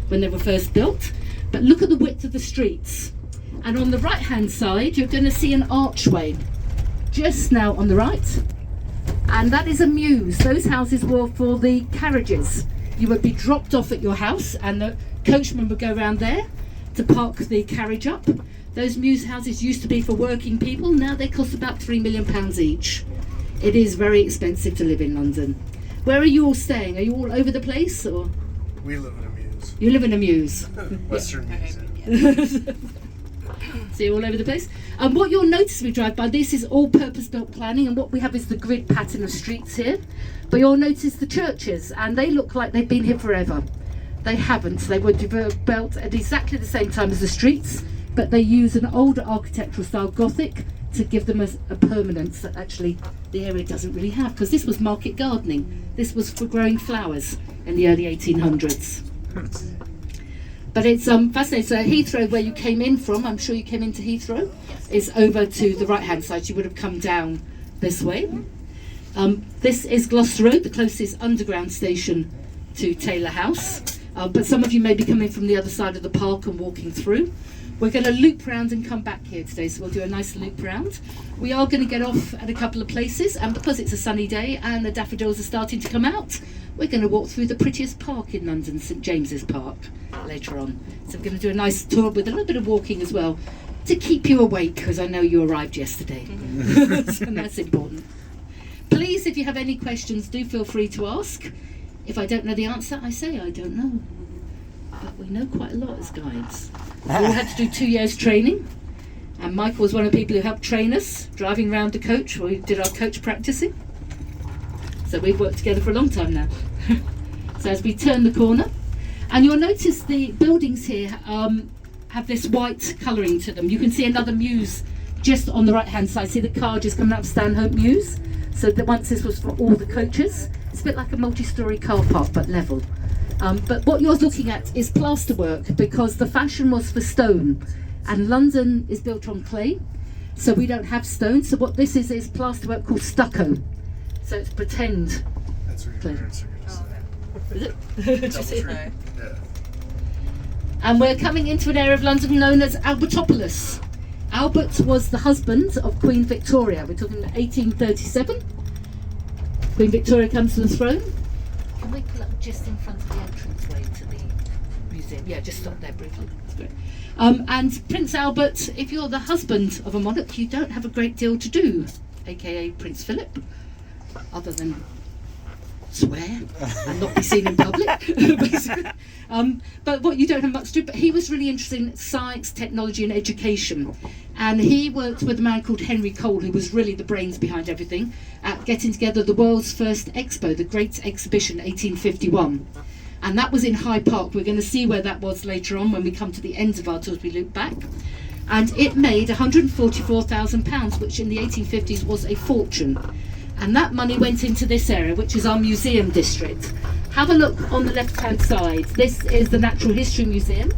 when they were first built. But look at the width of the streets. And on the right-hand side, you're going to see an archway just now on the right. And that is a mews. Those houses were for the carriages. You would be dropped off at your house and the coachman would go around there to park the carriage up. Those mews houses used to be for working people. Now they cost about £3 million each. It is very expensive to live in London. Where are you all staying? Are you all over the place, or? We live in a mews. You live in a mews. Western Mews. So you're all over the place. And what you'll notice we drive by, this is all purpose-built planning, and what we have is the grid pattern of streets here. But you'll notice the churches, and they look like they've been here forever. They haven't. They were built at exactly the same time as the streets, but they use an older architectural style, Gothic, to give them a permanence that actually the area doesn't really have, because this was market gardening. This was for growing flowers in the early 1800s. But it's fascinating. So Heathrow, where you came in from, I'm sure you came into Heathrow, is over to the right-hand side. You would have come down this way. This is Gloucester Road, the closest underground station to Taylor House. But some of you may be coming from the other side of the park and walking through. We're going to loop round and come back here today, so we'll do a nice loop round. We are going to get off at a couple of places, and because it's a sunny day and the daffodils are starting to come out, we're going to walk through the prettiest park in London, St James's Park, later on. So we're going to do a nice tour with a little bit of walking as well, to keep you awake, because I know you arrived yesterday. So that's important. Please, if you have any questions, do feel free to ask. If I don't know the answer, I say I don't know. But we know quite a lot as guides. We all had to do 2 years training, and Michael was one of the people who helped train us, driving around the coach. We did our coach practicing. So we've worked together for a long time now. So as we turn the corner, and you'll notice the buildings here have this white colouring to them. You can see another mews just on the right hand side. See the car just coming up Stanhope Mews. So that once this was for all the coaches. It's a bit like a multi-storey car park, but level. But what you're looking at is plasterwork, because the fashion was for stone, and London is built on clay, so we don't have stone. So what this is plasterwork called stucco. So it's pretend. That's what your parents are going to say. Is it? Did you see Double that? tree. Yeah. And we're coming into an area of London known as Albertopolis. Albert was the husband of Queen Victoria. We're talking 1837. Queen Victoria comes to the throne. Can we pull up just in front of the entranceway to the museum? Yeah, just stop there briefly. That's great. And Prince Albert, if you're the husband of a monarch, you don't have a great deal to do, aka Prince Philip, other than swear and not be seen in public, basically. But what you don't have much to do. But he was really interested in science, technology, and education. And he worked with a man called Henry Cole, who was really the brains behind everything, at getting together the world's first expo, the Great Exhibition, 1851. And that was in Hyde Park. We're going to see where that was later on when we come to the end of our tour as we look back. And it made £144,000, which in the 1850s was a fortune. And that money went into this area, which is our museum district. Have a look on the left-hand side. This is the Natural History Museum.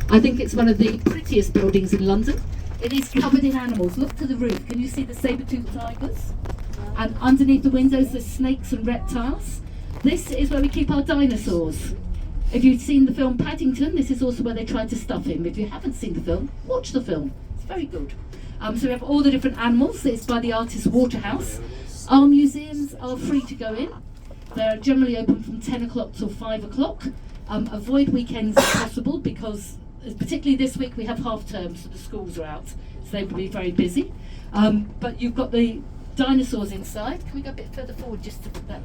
I think it's one of the prettiest buildings in London. It is covered in animals. Look to the roof. Can you see the saber-toothed tigers? And underneath the windows, there's snakes and reptiles. This is where we keep our dinosaurs. If you've seen the film Paddington, this is also where they tried to stuff him. If you haven't seen the film, watch the film. It's very good. So we have all the different animals. It's by the artist Waterhouse. Our museums are free to go in. They're generally open from 10 o'clock till 5 o'clock. Avoid weekends if possible, because particularly this week we have half term, so the schools are out, so they will be very busy. But you've got the dinosaurs inside. Can we go a bit further forward just to put that?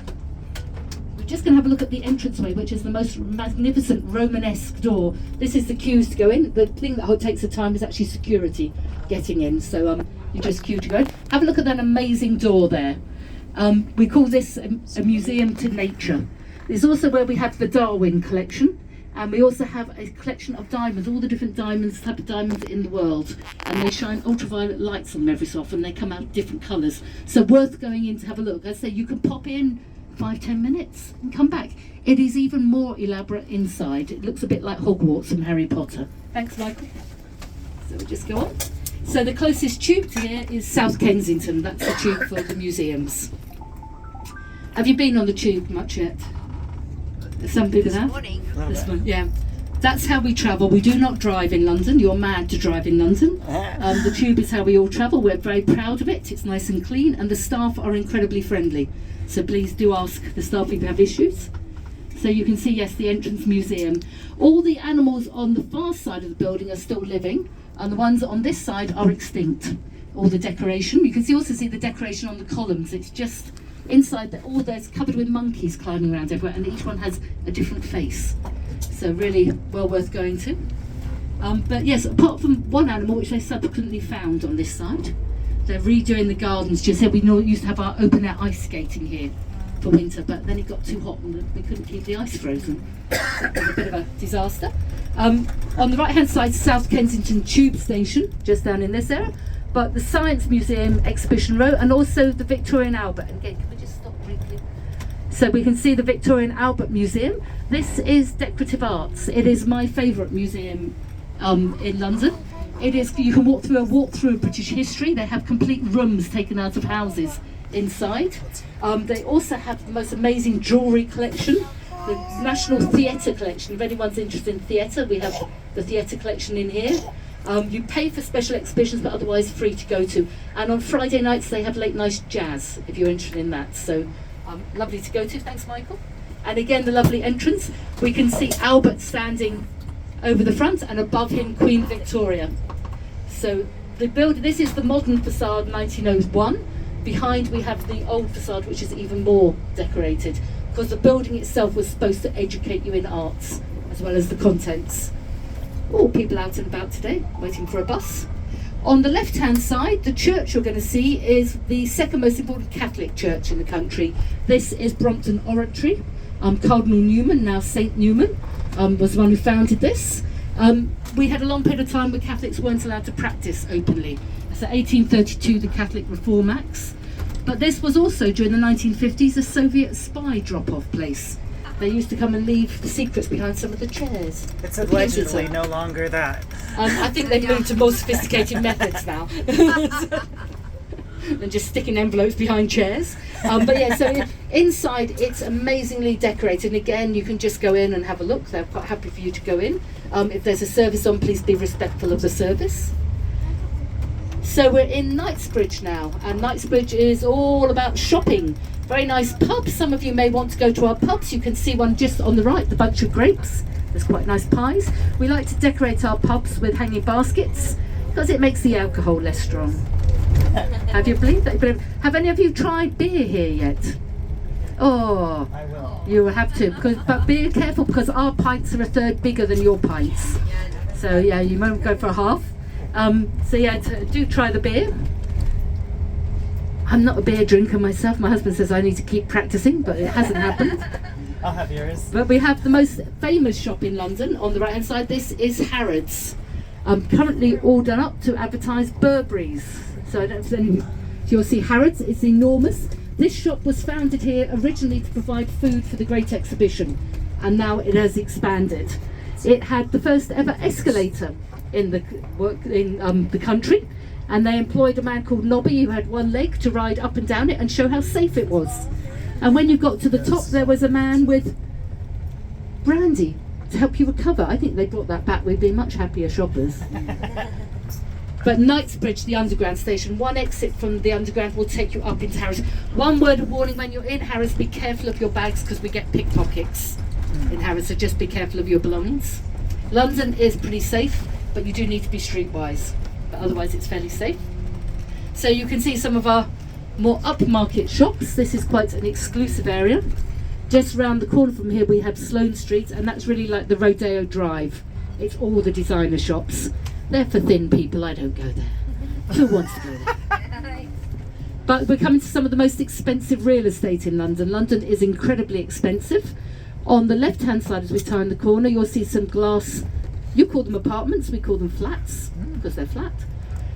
We're just going to have a look at the entranceway, which is the most magnificent Romanesque door. This is the queues to go in. The thing that takes the time is actually security getting in, so you just queue to go in. Have a look at that amazing door there. We call this a museum to nature. It's also where we have the Darwin collection, and we also have a collection of diamonds, all the different diamonds, type of diamonds in the world, and they shine ultraviolet lights on them every so often. They come out different colours, so worth going in to have a look. As I say, you can pop in 5-10 minutes and come back. It is even more elaborate inside. It looks a bit like Hogwarts from Harry Potter. Thanks, Michael. So we'll just go on. So the closest tube to here is South Kensington. That's the tube for the museums. Have you been on the tube much yet? Some people have. Morning. This one, yeah. That's how we travel. We do not drive in London. You're mad to drive in London. The tube is how we all travel. We're very proud of it. It's nice and clean, and the staff are incredibly friendly. So please do ask the staff if you have issues. So you can see, yes, the entrance museum. All the animals on the far side of the building are still living, and the ones on this side are extinct. All the decoration. You can also see the decoration on the columns. It's just inside, there's covered with monkeys climbing around everywhere, and each one has a different face. So really well worth going to. But yes, apart from one animal which they subsequently found on this side, they're redoing the gardens. Just here, we used to have our open air ice skating here for winter, but then it got too hot and we couldn't keep the ice frozen. It was a bit of a disaster. On the right hand side, South Kensington Tube Station, just down in this area, but the Science Museum, Exhibition Row, and also the Victoria and Albert. And again, can we just stop briefly? So we can see the Victoria and Albert Museum. This is decorative arts. It is my favourite museum in London. It is, you can walk through of British history. They have complete rooms taken out of houses inside. They also have the most amazing jewellery collection, the National Theatre Collection. If anyone's interested in theatre, we have the theatre collection in here. You pay for special exhibitions, but otherwise free to go to. And on Friday nights they have late night jazz, if you're interested in that. So lovely to go to. Thanks, Michael. And again, the lovely entrance. We can see Albert standing over the front, and above him Queen Victoria. So the this is the modern facade, 1901. Behind we have the old facade, which is even more decorated, because the building itself was supposed to educate you in arts as well as the contents. All people out and about today, waiting for a bus. On the left-hand side, the church you're going to see is the second most important Catholic church in the country. This is Brompton Oratory. Cardinal Newman, now Saint Newman, was the one who founded this. We had a long period of time where Catholics weren't allowed to practice openly. So 1832, the Catholic Reform Acts. But this was also, during the 1950s, a Soviet spy drop-off place. They used to come and leave the secrets behind some of the chairs. It's allegedly no longer that. I think they've moved to more sophisticated methods now than just sticking envelopes behind chairs. But yeah, so inside it's amazingly decorated. And again, you can just go in and have a look. They're quite happy for you to go in. If there's a service on, please be respectful of the service. So we're in Knightsbridge now, and Knightsbridge is all about shopping. Very nice pubs. Some of you may want to go to our pubs. You can see one just on the right, the Bunch of Grapes. There's quite nice pies. We like to decorate our pubs with hanging baskets because it makes the alcohol less strong. Have you believed that? Have any of you tried beer here yet? Oh, I will. you will have to, but be careful because our pints are a third bigger than your pints. So yeah, you won't go for a half. So yeah, do try the beer. I'm not a beer drinker myself. My husband says I need to keep practicing, but it hasn't happened. I'll have yours. But we have the most famous shop in London on the right hand side. This is Harrods. Currently all done up to advertise Burberry's. So I don't know if any, you'll see Harrods. It's enormous. This shop was founded here originally to provide food for the Great Exhibition, and now it has expanded. It had the first ever escalator in the country, and they employed a man called Nobby who had one leg to ride up and down it and show how safe it was. And when you got to the top, there was a man with brandy to help you recover. I think they brought that back. We'd be much happier shoppers. But Knightsbridge, the underground station, one exit from the underground will take you up into Harrods. One word of warning: when you're in Harrods, be careful of your bags because we get pickpockets in Harrods, so just be careful of your belongings. London is pretty safe, but you do need to be streetwise, but otherwise it's fairly safe. So you can see some of our more upmarket shops. This is quite an exclusive area. Just round the corner from here we have Sloane Street, and that's really like the Rodeo Drive. It's all the designer shops. They're for thin people. I don't go there. Who wants to go there? But we're coming to some of the most expensive real estate in London. London is incredibly expensive. On the left hand side, as we turn the corner, you'll see some glass, you call them apartments, we call them flats because they're flat.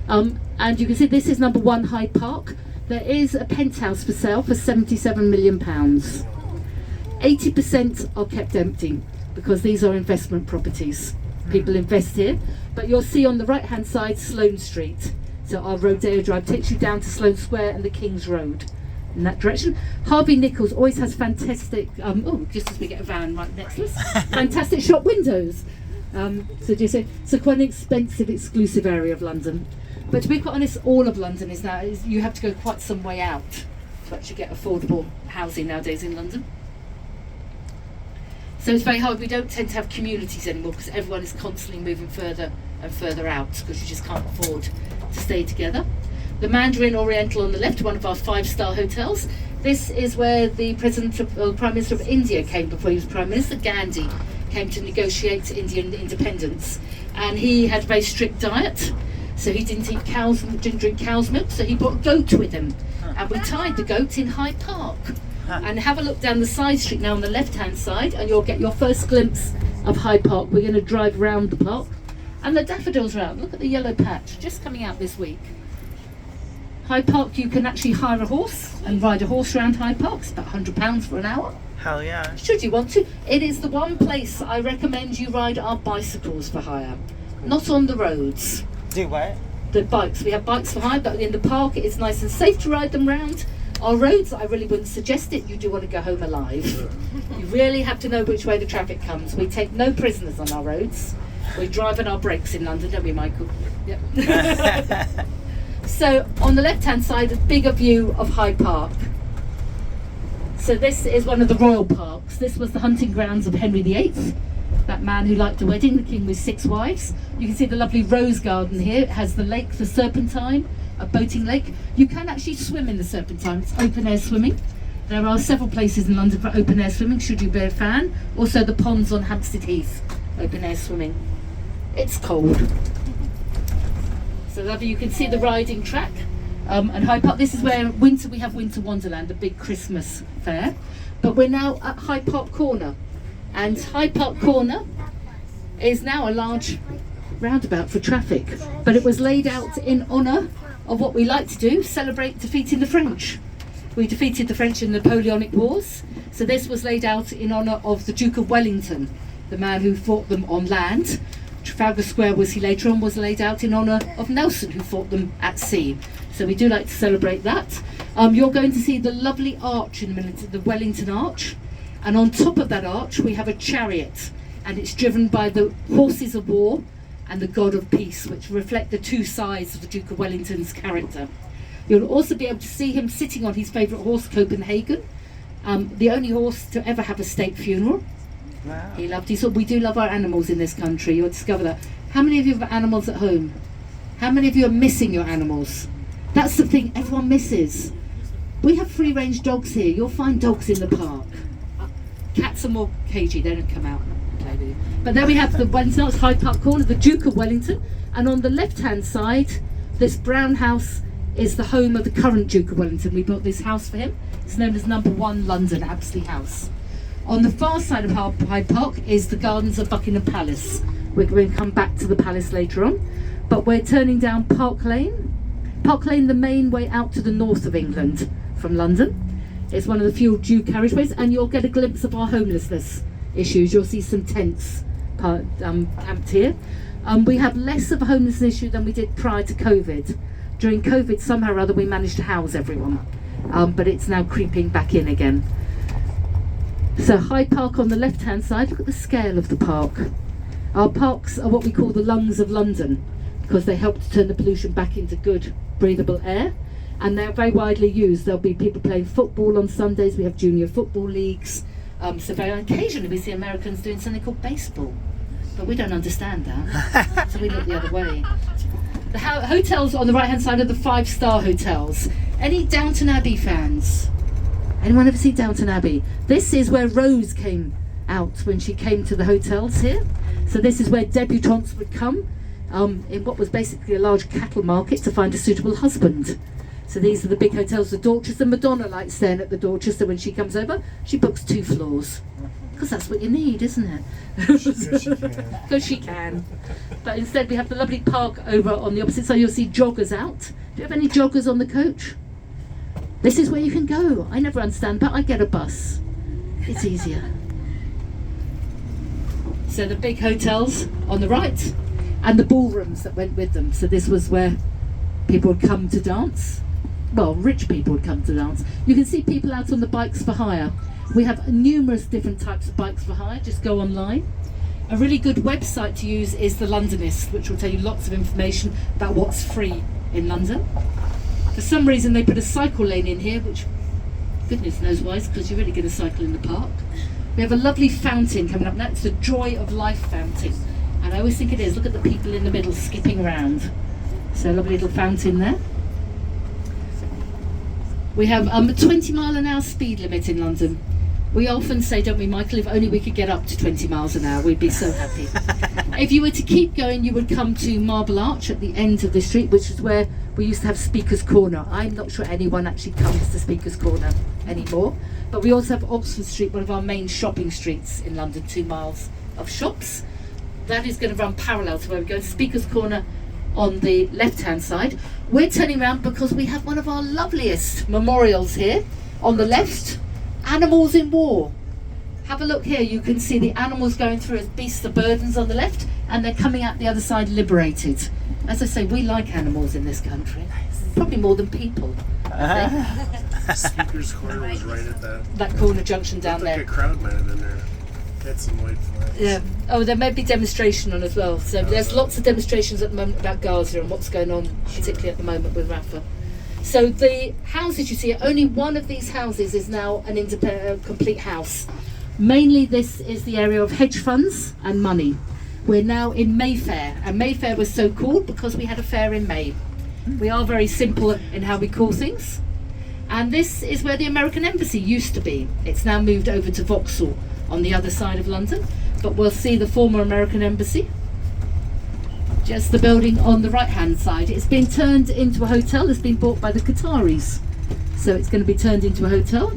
And you can see this is number 1 Hyde Park. There is a penthouse for sale for £77 million. 80% are kept empty because these are investment properties. People invest here. But you'll see on the right hand side Sloane Street. So our Rodeo Drive takes you down to Sloane Square and the King's Road in that direction. Harvey Nichols always has fantastic, just as we get a van right next to us, fantastic shop windows. So do you say so? Quite an expensive, exclusive area of London. But to be quite honest, all of London is now. You have to go quite some way out to actually get affordable housing nowadays in London. So it's very hard. We don't tend to have communities anymore because everyone is constantly moving further and further out because you just can't afford to stay together. The Mandarin Oriental on the left, one of our 5-star hotels. This is where the Prime Minister of India came before he was Prime Minister. Gandhi came to negotiate Indian independence, and he had a very strict diet. So he didn't drink cow's milk. So he brought a goat with him, and we tied the goat in Hyde Park. And have a look down the side street now on the left-hand side, and you'll get your first glimpse of Hyde Park. We're going to drive around the park, and the daffodils are out. Look at the yellow patch just coming out this week. Hyde Park, you can actually hire a horse and ride a horse around Hyde Park. It's about £100 for an hour. Hell yeah. Should you want to. It is the one place I recommend you ride our bicycles for hire. Not on the roads. Do what? The bikes. We have bikes for hire, but in the park it's nice and safe to ride them round. Our roads, I really wouldn't suggest it. You do want to go home alive. You really have to know which way the traffic comes. We take no prisoners on our roads. We drive on our brakes in London, don't we, Michael? Yep. So on the left-hand side, a bigger view of Hyde Park. So this is one of the royal parks. This was the hunting grounds of Henry VIII, that man who liked a wedding, the king with 6 wives. You can see the lovely rose garden here. It has the lake, the Serpentine, a boating lake. You can actually swim in the Serpentine. It's open air swimming. There are several places in London for open air swimming, should you be a fan. Also the ponds on Hampstead Heath, open air swimming. It's cold. So lovely, you can see the riding track. And Hyde Park, this is where we have Winter Wonderland, a big Christmas fair. But we're now at Hyde Park Corner. And Hyde Park Corner is now a large roundabout for traffic. But it was laid out in honour of what we like to do, celebrate defeating the French. We defeated the French in the Napoleonic Wars. So this was laid out in honour of the Duke of Wellington, the man who fought them on land. Trafalgar Square was laid out in honour of Nelson, who fought them at sea. So we do like to celebrate that. You're going to see the lovely arch in a minute, the Wellington Arch. And on top of that arch, we have a chariot. And it's driven by the horses of war and the god of peace, which reflect the 2 sides of the Duke of Wellington's character. You'll also be able to see him sitting on his favourite horse, Copenhagen, the only horse to ever have a state funeral. Wow. He loved his. We do love our animals in this country. You'll discover that. How many of you have animals at home? How many of you are missing your animals? That's the thing everyone misses. We have free-range dogs here. You'll find dogs in the park. Cats are more cagey. They don't come out and play with you. But there we have the Wellington Arch, Hyde Park Corner, the Duke of Wellington, and on the left-hand side, this brown house is the home of the current Duke of Wellington. We built this house for him. It's known as Number 1 London Apsley House. On the far side of Hyde Park is the gardens of Buckingham Palace. We're going to come back to the palace later on. But we're turning down Park Lane. Park Lane, the main way out to the north of England from London. It's one of the few due carriageways, and you'll get a glimpse of our homelessness issues. You'll see some tents camped here. We have less of a homelessness issue than we did prior to COVID. During COVID, somehow or other, we managed to house everyone. But it's now creeping back in again. So Hyde Park on the left-hand side, look at the scale of the park. Our parks are what we call the lungs of London because they help to turn the pollution back into good, breathable air. And they're very widely used. There'll be people playing football on Sundays. We have junior football leagues. So very occasionally we see Americans doing something called baseball. But we don't understand that. So we look the other way. The hotels on the right-hand side are the 5-star hotels. Any Downton Abbey fans? Anyone ever see Downton Abbey? This is where Rose came out when she came to the hotels here. So this is where debutantes would come in what was basically a large cattle market to find a suitable husband. So these are the big hotels, the Dorchester. Madonna likes staying at the Dorchester when she comes over. She books 2 floors. Because that's what you need, isn't it? Because she can. But instead we have the lovely park over on the opposite side. You'll see joggers out. Do you have any joggers on the coach? This is where you can go. I never understand, but I get a bus. It's easier. So the big hotels on the right and the ballrooms that went with them. So this was where people would come to dance. Well, rich people would come to dance. You can see people out on the bikes for hire. We have numerous different types of bikes for hire. Just go online. A really good website to use is the Londonist, which will tell you lots of information about what's free in London. For some reason they put a cycle lane in here, which goodness knows why, because you're really going to cycle in the park. We have a lovely fountain coming up. That's the Joy of Life fountain. And I always think it is. Look at the people in the middle skipping around. So a lovely little fountain there. We have a 20-mile-an-hour speed limit in London. We often say, don't we, Michael, if only we could get up to 20 miles an hour, we'd be so happy. If you were to keep going, you would come to Marble Arch at the end of the street, which is where we used to have Speaker's Corner. I'm not sure anyone actually comes to Speaker's Corner anymore. But we also have Oxford Street, one of our main shopping streets in London, 2 miles of shops. That is going to run parallel to where we go. Speaker's Corner on the left-hand side. We're turning around because we have one of our loveliest memorials here on the left. Animals in War. Have a look here. You can see the animals going through as beasts of burdens on the left, and they're coming out the other side liberated. As I say, we like animals in this country. Probably more than people. Speaker's Corner was right at That corner junction down looked like there. a crowd might have been there. Had some white flags. Yeah. Oh, there may be demonstration on as well. So there's lots of demonstrations at the moment about Gaza and what's going on, particularly at the moment with Rafah. So the houses you see, only one of these houses is now an independent, complete house. Mainly this is the area of hedge funds and money. We're now in Mayfair, and Mayfair was so called because we had a fair in May. We are very simple in how we call things. And this is where the American Embassy used to be. It's now moved over to Vauxhall on the other side of London, but we'll see the former American Embassy. Just the building on the right hand side. It's been turned into a hotel. It's been bought by the Qataris, so it's going to be turned into a hotel.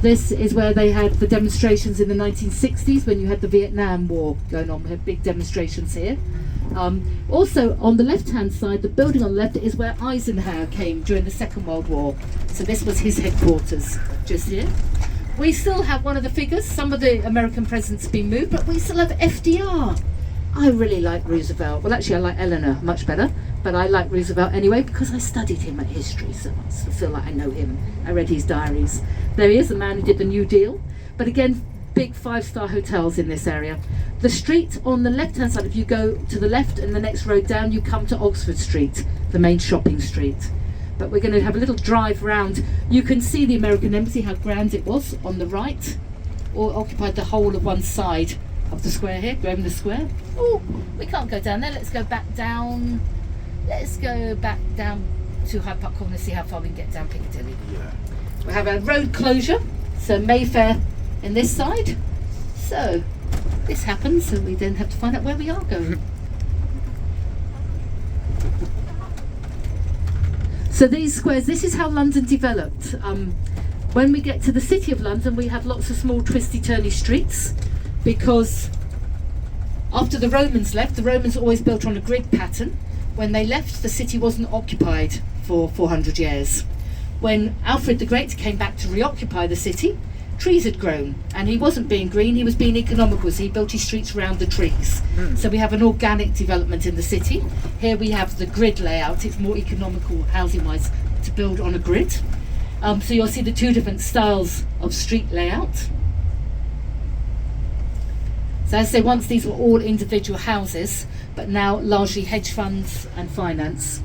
This is where they had the demonstrations in the 1960s when you had the Vietnam War going on. We had big demonstrations here. Also on the left hand side, the building on the left is where Eisenhower came during the Second World War, so this was his headquarters just here. We still have one of the figures. Some of the American presidents have been moved, but we still have FDR. I really like Roosevelt. Well, actually, I like Eleanor much better, but I like Roosevelt anyway because I studied him at history, so I sort of feel like I know him. I read his diaries. There he is, the man who did the New Deal. But again, big 5-star hotels in this area. The street on the left-hand side, if you go to the left and the next road down, you come to Oxford Street, the main shopping street. But we're going to have a little drive round. You can see the American Embassy, how grand it was on the right, or occupied the whole of one side of the square here, Grosvenor Square. Oh, we can't go down there. Let's go back down. Let's go back down to Hyde Park Corner and see how far we can get down Piccadilly. Yeah. We have a road closure, so Mayfair in this side. So this happens, so we then have to find out where we are going. So these squares, this is how London developed. When we get to the City of London, we have lots of small twisty-turny streets, because after the Romans left, the Romans always built on a grid pattern. When they left, the city wasn't occupied for 400 years. When Alfred the Great came back to reoccupy the city, trees had grown, and he wasn't being green, he was being economical, so he built his streets around the trees. So we have an organic development in the city. Here we have the grid layout. It's more economical housing-wise to build on a grid. So you'll see the two different styles of street layout. So as I say, once these were all individual houses, but now largely hedge funds and finance.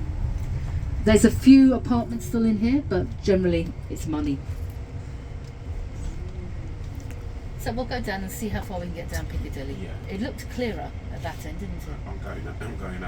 There's a few apartments still in here, but generally it's money. So we'll go down and see how far we can get down Piccadilly. Yeah. It looked clearer at that end, didn't it? I'm going up.